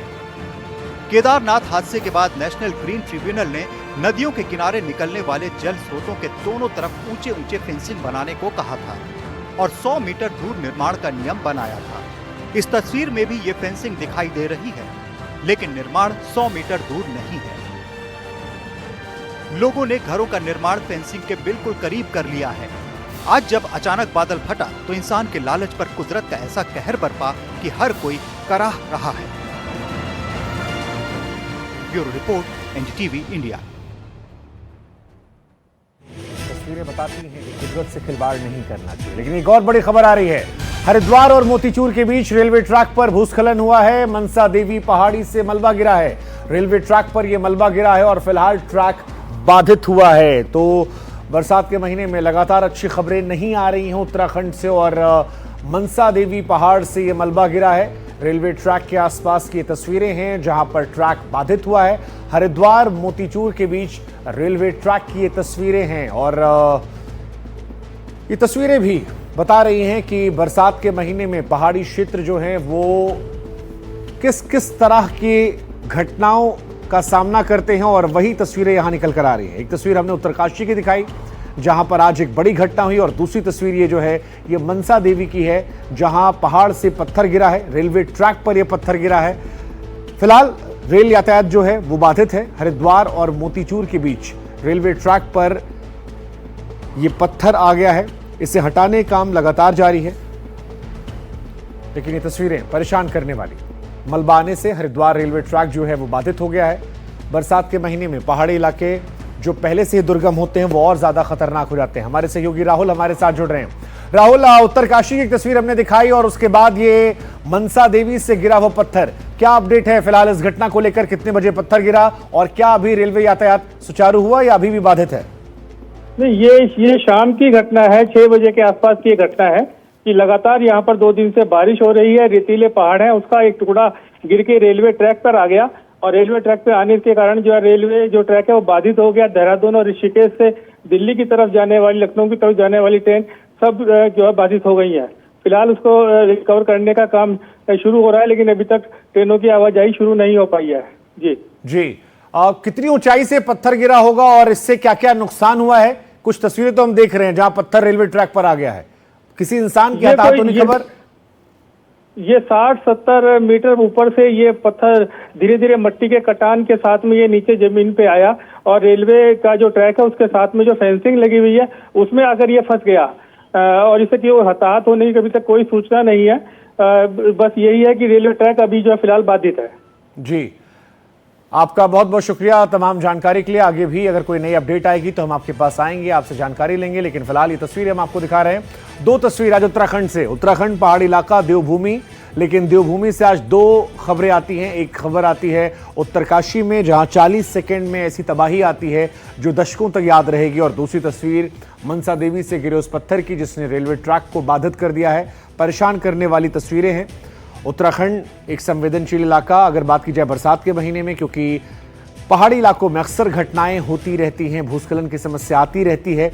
केदारनाथ हादसे के बाद नेशनल ग्रीन ट्रिब्यूनल ने नदियों के किनारे निकलने वाले जल स्रोतों के दोनों तरफ ऊंचे ऊंचे फेंसिंग बनाने को कहा था और 100 मीटर दूर निर्माण का नियम बनाया था। इस तस्वीर में भी ये फेंसिंग दिखाई दे रही है, लेकिन निर्माण 100 मीटर दूर नहीं है। लोगों ने घरों का निर्माण फेंसिंग के बिल्कुल करीब कर लिया है। आज जब अचानक बादल फटा तो इंसान के लालच पर कुदरत का ऐसा कहर बरपा कि हर कोई कराह रहा है। Bureau report, NDTV India. तस्वीरें बताती हैं कि कुदरत से खिलवाड़ नहीं करना चाहिए। लेकिन एक और बड़ी खबर आ रही है, हरिद्वार और मोतीचूर के बीच रेलवे ट्रैक पर भूस्खलन हुआ है। मनसा देवी पहाड़ी से मलबा गिरा है। रेलवे ट्रैक पर यह मलबा गिरा है और फिलहाल ट्रैक बाधित हुआ है। तो बरसात के महीने में लगातार अच्छी खबरें नहीं आ रही हैं उत्तराखंड से, और मनसा देवी पहाड़ से यह मलबा गिरा है। रेलवे ट्रैक के आसपास की तस्वीरें हैं जहां पर ट्रैक बाधित हुआ है। हरिद्वार मोतीचूर के बीच रेलवे ट्रैक की ये तस्वीरें हैं, और ये तस्वीरें भी बता रही हैं कि बरसात के महीने में पहाड़ी क्षेत्र जो हैं वो किस किस तरह की घटनाओं का सामना करते हैं, और वही तस्वीरें यहां निकल कर आ रही हैं। एक तस्वीर हमने उत्तरकाशी की दिखाई जहां पर आज एक बड़ी घटना हुई, और दूसरी तस्वीर ये जो है ये मनसा देवी की है जहां पहाड़ से पत्थर गिरा है। रेलवे ट्रैक पर यह पत्थर गिरा है। फिलहाल रेल यातायात जो है वो बाधित है। हरिद्वार और मोतीचूर के बीच रेलवे ट्रैक पर यह पत्थर आ गया है। इसे हटाने का काम लगातार जारी है, लेकिन ये तस्वीरें परेशान करने वाली। मलबा आने से हरिद्वार रेलवे ट्रैक जो है वो बाधित हो गया है। बरसात के महीने में पहाड़ी इलाके जो पहले से ही दुर्गम होते हैं वो और ज्यादा खतरनाक हो जाते हैं। हमारे सहयोगी राहुल हमारे साथ जुड़ रहे हैं। राहुल, उत्तरकाशी की एक तस्वीर हमने दिखाई और उसके बाद ये मनसा देवी से गिरा हुआ पत्थर, क्या अपडेट है फिलहाल इस घटना को लेकर? कितने बजे पत्थर गिरा और क्या अभी रेलवे यातायात सुचारू हुआ या अभी भी बाधित है? नहीं, ये शाम की घटना है। 6 बजे के आसपास की घटना है कि लगातार यहाँ पर 2 दिन से बारिश हो रही है। रेतीले पहाड़ है, उसका एक टुकड़ा गिर के रेलवे ट्रैक पर आ गया, और रेलवे ट्रैक पे आने के कारण जो है रेलवे जो ट्रैक है वो बाधित हो गया। देहरादून और ऋषिकेश से दिल्ली की तरफ जाने वाली, लखनऊ की तरफ जाने वाली ट्रेन सब जो है बाधित हो गई है। फिलहाल उसको रिकवर करने का काम शुरू हो रहा है, लेकिन अभी तक ट्रेनों की आवाजाही शुरू नहीं हो पाई है। जी कितनी ऊंचाई से पत्थर गिरा होगा और इससे क्या क्या नुकसान हुआ है? कुछ तस्वीरें तो हम देख रहे हैं जहां पत्थर रेलवे ट्रैक पर आ गया है। किसी इंसान की हताहत होने की खबर? ये 60-70 मीटर ऊपर से ये पत्थर धीरे धीरे मट्टी के कटान के साथ में ये नीचे जमीन पे आया, और रेलवे का जो ट्रैक है उसके साथ में जो फेंसिंग लगी हुई है उसमें आकर ये फंस गया, और इससे कि वो हताहत होने की अभी तक कोई सूचना नहीं है। बस यही है कि रेलवे ट्रैक अभी जो है फिलहाल बाधित है। जी, आपका बहुत बहुत शुक्रिया तमाम जानकारी के लिए। आगे भी अगर कोई नई अपडेट आएगी तो हम आपके पास आएंगे, आपसे जानकारी लेंगे, लेकिन फिलहाल ये तस्वीर हम आपको दिखा रहे हैं। 2 तस्वीर आज उत्तराखंड से। उत्तराखंड पहाड़ी इलाका देवभूमि, लेकिन देवभूमि से आज 2 खबरें आती हैं। एक खबर आती है उत्तरकाशी में जहां 40 सेकंड में ऐसी तबाही आती है जो दशकों तक याद रहेगी, और दूसरी तस्वीर मनसा देवी से गिरे उस पत्थर की जिसने रेलवे ट्रैक को बाधित कर दिया है। परेशान करने वाली तस्वीरें हैं। उत्तराखंड एक संवेदनशील इलाका अगर बात की जाए बरसात के महीने में, क्योंकि पहाड़ी इलाकों में अक्सर घटनाएं होती रहती हैं, भूस्खलन की समस्या आती रहती है,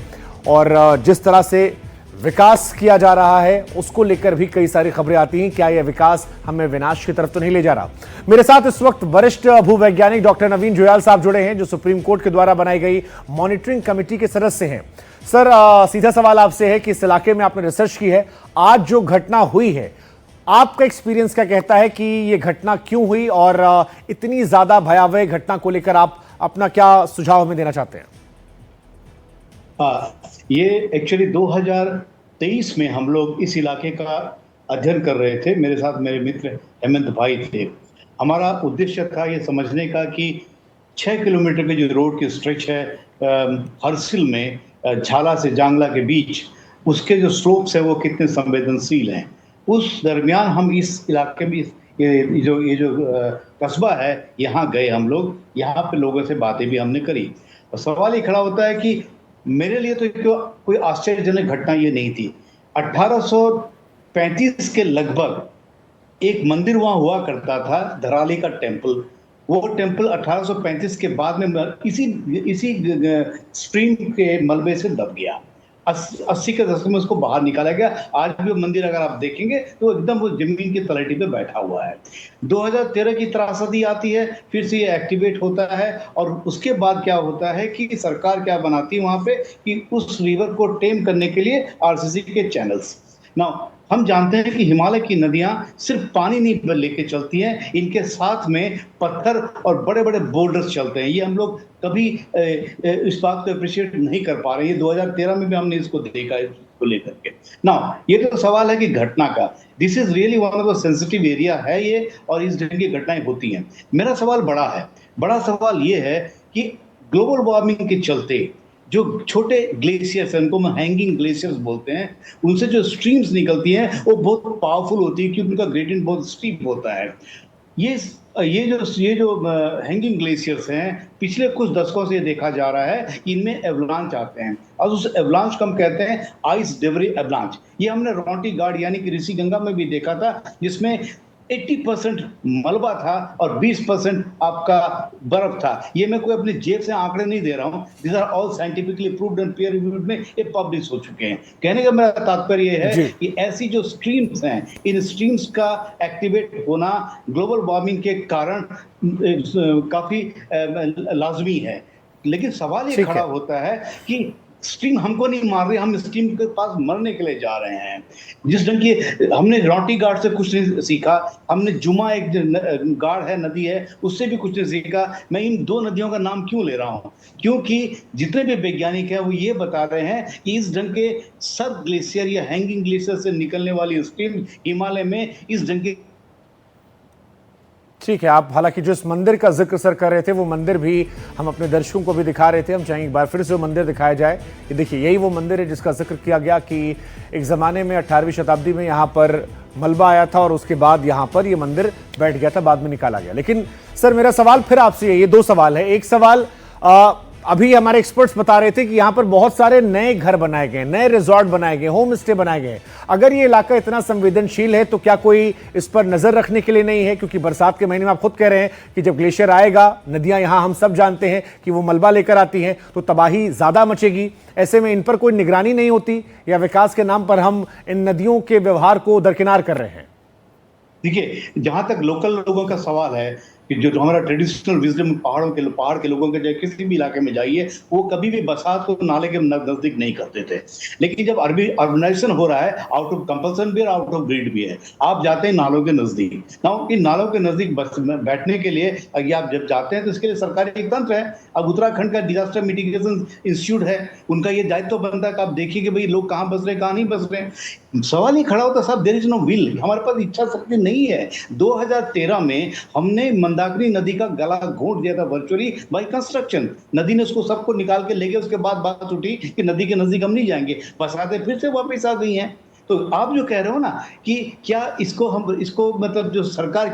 और जिस तरह से विकास किया जा रहा है उसको लेकर भी कई सारी खबरें आती हैं। क्या यह विकास हमें विनाश की तरफ तो नहीं ले जा रहा? मेरे साथ इस वक्त वरिष्ठ भूवैज्ञानिक डॉक्टर नवीन जुयाल साहब जुड़े हैं जो सुप्रीम कोर्ट के द्वारा बनाई गई मॉनिटरिंग कमेटी के सदस्य हैं। सर, सीधा सवाल आपसे है कि इस इलाके में आपने रिसर्च की है, आज जो घटना हुई है आपका एक्सपीरियंस क्या कहता है कि ये घटना क्यों हुई, और इतनी ज्यादा भयावह घटना को लेकर आप अपना क्या सुझाव हमें देना चाहते हैं? ये एक्चुअली 2023 में हम लोग इस इलाके का अध्ययन कर रहे थे। मेरे साथ मेरे मित्र हेमंत भाई थे। हमारा उद्देश्य था ये समझने का कि 6 किलोमीटर के जो रोड की स्ट्रेच है हरसिल में झाला से जांगला के बीच, उसके जो स्लोप्स है वो कितने संवेदनशील हैं। उस दरमियान हम इस इलाके में ये जो कस्बा है यहाँ गए हम लोग, यहाँ पे लोगों से बातें भी हमने करी। और सवाल ये खड़ा होता है कि मेरे लिए तो कोई आश्चर्यजनक घटना ये नहीं थी। 1835 के लगभग एक मंदिर वहाँ हुआ करता था, धराली का टेम्पल। वो टेम्पल 1835 के बाद में इसी स्ट्रीम के मलबे से दब गया। 80 के दशक में उसको बाहर निकाला गया। आज भी वो मंदिर अगर आप देखेंगे तो एकदम वो जमीन की तलहटी पे बैठा हुआ है। 2013 की त्रासदी आती है, फिर से ये एक्टिवेट होता है, और उसके बाद क्या होता है कि सरकार क्या बनाती है वहाँ पे कि उस रिवर को टेम करने के लिए आरसीसी के चैनल्स। नाउ हम जानते हैं कि हिमालय की नदियां सिर्फ पानी नहीं लेके चलती हैं, इनके साथ में पत्थर और बड़े बड़े बोल्डर्स चलते हैं। ये हम लोग कभी इस बात को अप्रिशिएट नहीं कर पा रहे हैं। 2013 में भी हमने इसको देखा है इसको लेकर के। ना ये तो सवाल है कि घटना का, this is really one of the sensitive area है ये, और इस ढंग की घटनाएं होती हैं। मेरा सवाल बड़ा है। बड़ा सवाल ये है कि ग्लोबल वार्मिंग के चलते जो छोटे ग्लेशियर्स हैं, उनको हम हैंगिंग ग्लेशियर्स बोलते हैं, उनसे जो स्ट्रीम्स निकलती हैं वो बहुत पावरफुल होती है क्योंकि उनका ग्रेडियंट बहुत स्टीप होता है। ये जो हैंगिंग ग्लेशियर्स हैं, पिछले कुछ दशकों से ये देखा जा रहा है कि इनमें एवलांच आते हैं और उस एवलांच को हम कहते हैं आइस डेब्री एवलांच। ये हमने रॉन्टी गार्ड यानी कि ऋषि गंगा में भी देखा था, जिसमें 80% मलबा था और 20% आपका बर्फ था। ये मैं कोई अपनी जेब से आंकड़े नहीं दे रहा हूँ, this are all scientifically proved and peer reviewed में ये पब्लिश हो चुके हैं। कहने का मेरा तात्पर्य ये है कि ऐसी जो स्ट्रीम्स हैं, इन स्ट्रीम्स का एक्टिवेट होना ग्लोबल वार्मिंग के कारण काफी लाजमी है। लेकिन सवाल ये खड़ा होता है कि स्ट्रीम हमको नहीं मार रही, हम स्ट्रीम के पास मरने के लिए जा रहे हैं। जिस ढंग की हमने रॉटी गार्ड से कुछ नहीं सीखा, हमने जुमा एक गार्ड है, नदी है, उससे भी कुछ नहीं सीखा। मैं इन दो नदियों का नाम क्यों ले रहा हूँ? क्योंकि जितने भी वैज्ञानिक हैं वो ये बता रहे हैं कि इस ढंग के सब ग्लेशियर या हैंगिंग ग्लेशियर से निकलने वाली स्ट्रीम हिमालय में इस ढंग के। ठीक है, आप हालांकि जो इस मंदिर का जिक्र सर कर रहे थे वो मंदिर भी हम अपने दर्शकों को भी दिखा रहे थे। हम चाहेंगे एक बार फिर से वो मंदिर दिखाया जाए कि देखिए यही वो मंदिर है जिसका जिक्र किया गया कि एक ज़माने में 18वीं शताब्दी में यहाँ पर मलबा आया था और उसके बाद यहाँ पर ये मंदिर बैठ गया था, बाद में निकाला गया। लेकिन सर मेरा सवाल फिर आपसे ये दो सवाल है। एक सवाल अभी हमारे एक्सपर्ट्स बता रहे थे कि यहाँ पर बहुत सारे नए घर बनाए गए, नए रिजॉर्ट बनाए गए, होम स्टे बनाए गए। अगर ये इलाका इतना संवेदनशील है तो क्या कोई इस पर नजर रखने के लिए नहीं है? क्योंकि बरसात के महीने में आप खुद कह रहे हैं कि जब ग्लेशियर आएगा, नदियां यहाँ हम सब जानते हैं कि वो मलबा लेकर आती हैं, तो तबाही ज्यादा मचेगी। ऐसे में इन पर कोई निगरानी नहीं होती या विकास के नाम पर हम इन नदियों के व्यवहार को दरकिनार कर रहे हैं? देखिए, जहां तक लोकल लोगों का सवाल है कि जो हमारा ट्रेडिशनल विजडम पहाड़ के लोगों के चाहे किसी भी इलाके में जाइए, वो कभी भी बरसात को नाले के नजदीक नहीं करते थे। लेकिन जब अर्बनाइजेशन हो रहा है, आउट ऑफ कंपल्सन भी है, आउट ऑफ ग्रीड भी है, आप जाते हैं नालों के नजदीक। इन नालों के नजदीक बैठने के लिए अगर आप जब जाते हैं तो इसके लिए सरकारी एक तंत्र है। अब उत्तराखंड का डिजास्टर मिटिगेशन इंस्टीट्यूट है, उनका ये दायित्व बनता है कि आप देखिए कि भाई लोग कहाँ बस रहे हैं, कहाँ नहीं बस रहे हैं। सवाल ही खड़ा होता साहब, देयर इज नो विल, हमारे पास इच्छा शक्ति नहीं है। 2013 में हमने मंदाकिनी नदी का गला घोंट दिया था वर्चुअली बाय कंस्ट्रक्शन। नदी ने उसको सबको निकाल के ले गए। उसके बाद बात उठी कि नदी के नजदीक हम नहीं जाएंगे, बरसातें फिर से वापस आ गई हैं। तो आप जो कह रहे हो ना कि क्या इसको मतलब जो सरकार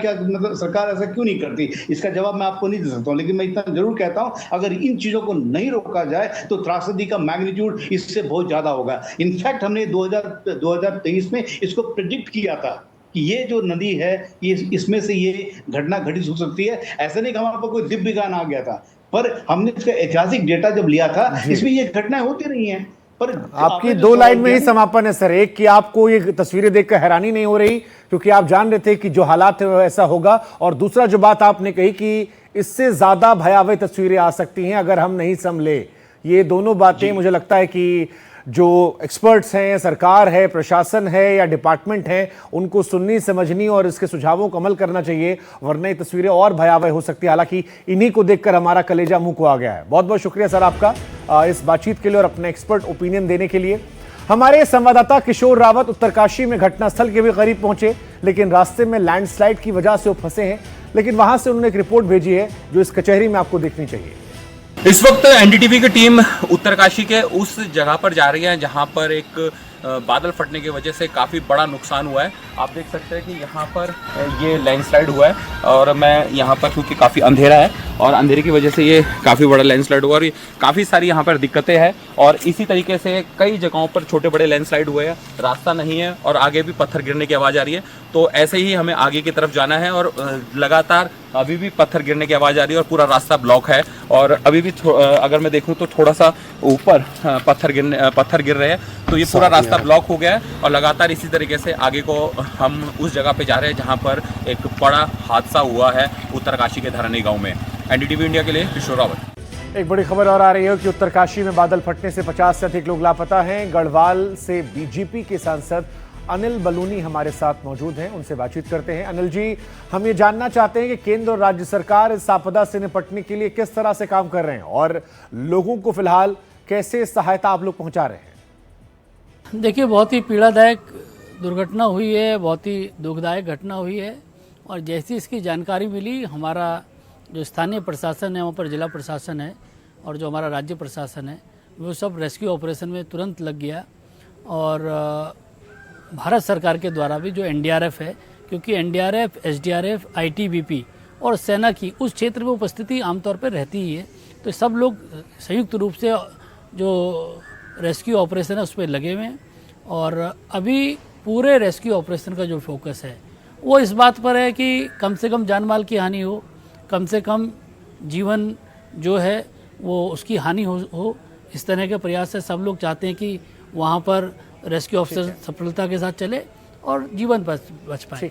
सरकार ऐसा क्यों नहीं करती, इसका जवाब मैं आपको नहीं दे सकता हूँ। लेकिन मैं इतना जरूर कहता हूँ, अगर इन चीजों को नहीं रोका जाए तो त्रासदी का मैग्नीट्यूड इससे बहुत ज्यादा होगा। इनफैक्ट हमने 2023 में इसको प्रेडिक्ट किया था कि ये जो नदी है, ये इसमें से ये घटना घटित हो सकती है। ऐसा नहीं कि हमारे पास कोई दिव्य ज्ञान आ गया था, पर हमने इसका ऐतिहासिक डेटा जब लिया था, इसमें ये घटनाएं होती रही हैं। पर आपकी दो लाइन में ही समापन है सर। एक कि आपको ये तस्वीरें देखकर हैरानी नहीं हो रही क्योंकि आप जान रहे थे कि जो हालात है ऐसा होगा, और दूसरा जो बात आपने कही कि इससे ज्यादा भयावह तस्वीरें आ सकती हैं अगर हम नहीं संभले। ये दोनों बातें मुझे लगता है कि जो एक्सपर्ट्स हैं, सरकार है, प्रशासन है या डिपार्टमेंट है, उनको सुननी, समझनी और इसके सुझावों को अमल करना चाहिए, वरना ये तस्वीरें और भयावह हो सकती है। हालांकि इन्हीं को देखकर हमारा कलेजा मुंह को आ गया है। बहुत बहुत शुक्रिया सर आपका इस बातचीत के लिए और अपने एक्सपर्ट ओपिनियन देने के लिए। हमारे संवाददाता किशोर रावत उत्तरकाशी में घटनास्थल के भी करीब पहुंचे, लेकिन रास्ते में लैंडस्लाइड की वजह से वो फंसे हैं। लेकिन वहां से उन्होंने एक रिपोर्ट भेजी है जो इस कचहरी में आपको देखनी चाहिए। इस वक्त एनडीटीवी की टीम उत्तरकाशी के उस जगह पर जा रही है जहां पर एक बादल फटने की वजह से काफ़ी बड़ा नुकसान हुआ है। आप देख सकते हैं कि यहाँ पर ये लैंडस्लाइड हुआ है और मैं यहाँ पर, क्योंकि काफ़ी अंधेरा है और अंधेरे की वजह से ये काफ़ी बड़ा लैंडस्लाइड हुआ और काफ़ी सारी यहाँ पर दिक्कतें हैं। और इसी तरीके से कई जगहों पर छोटे बड़े लैंडस्लाइड हुए हैं, रास्ता नहीं है और आगे भी पत्थर गिरने की आवाज़ आ रही है। तो ऐसे ही हमें आगे की तरफ जाना है और लगातार अभी भी पत्थर गिरने की आवाज़ आ रही है और पूरा रास्ता ब्लॉक है। और अभी भी अगर मैं देखूँ तो थोड़ा सा ऊपर पत्थर गिर रहे हैं, तो ये पूरा रास्ता ब्लॉक हो गया है। और लगातार इसी तरीके से आगे को हम उस जगह पे जा रहे हैं जहाँ पर एक बड़ा हादसा हुआ है उत्तरकाशी के धरानी गाँव में। एनडीटीवी इंडिया के लिए किशोर रावत। एक बड़ी खबर और आ रही है कि उत्तरकाशी में बादल फटने से 50 से अधिक लोग लापता हैं। गढ़वाल से बीजेपी के सांसद अनिल बलूनी हमारे साथ मौजूद हैं, उनसे बातचीत करते हैं। अनिल जी, हम ये जानना चाहते हैं कि केंद्र और राज्य सरकार इस आपदा से निपटने के लिए किस तरह से काम कर रहे हैं और लोगों को फिलहाल कैसे सहायता आप लोग पहुंचा रहे हैं? देखिए, बहुत ही पीड़ादायक दुर्घटना हुई है, बहुत ही दुखदायक घटना हुई है। और जैसी इसकी जानकारी मिली, हमारा जो स्थानीय प्रशासन है, वहाँ पर जिला प्रशासन है और जो हमारा राज्य प्रशासन है, वो सब रेस्क्यू ऑपरेशन में तुरंत लग गया। और भारत सरकार के द्वारा भी जो एनडीआरएफ है, क्योंकि एनडीआरएफ, एसडीआरएफ, आईटीबीपी और सेना की उस क्षेत्र में उपस्थिति आमतौर पर रहती ही है, तो सब लोग संयुक्त रूप से जो रेस्क्यू ऑपरेशन है उस पर लगे हुए हैं। और अभी पूरे रेस्क्यू ऑपरेशन का जो फोकस है वो इस बात पर है कि कम से कम जान माल की हानि हो, कम से कम जीवन जो है वो उसकी हानि हो। इस तरह के प्रयास से सब लोग चाहते हैं कि वहाँ पर रेस्क्यू ऑफिसर सफलता के साथ चले और जीवन बच पाए।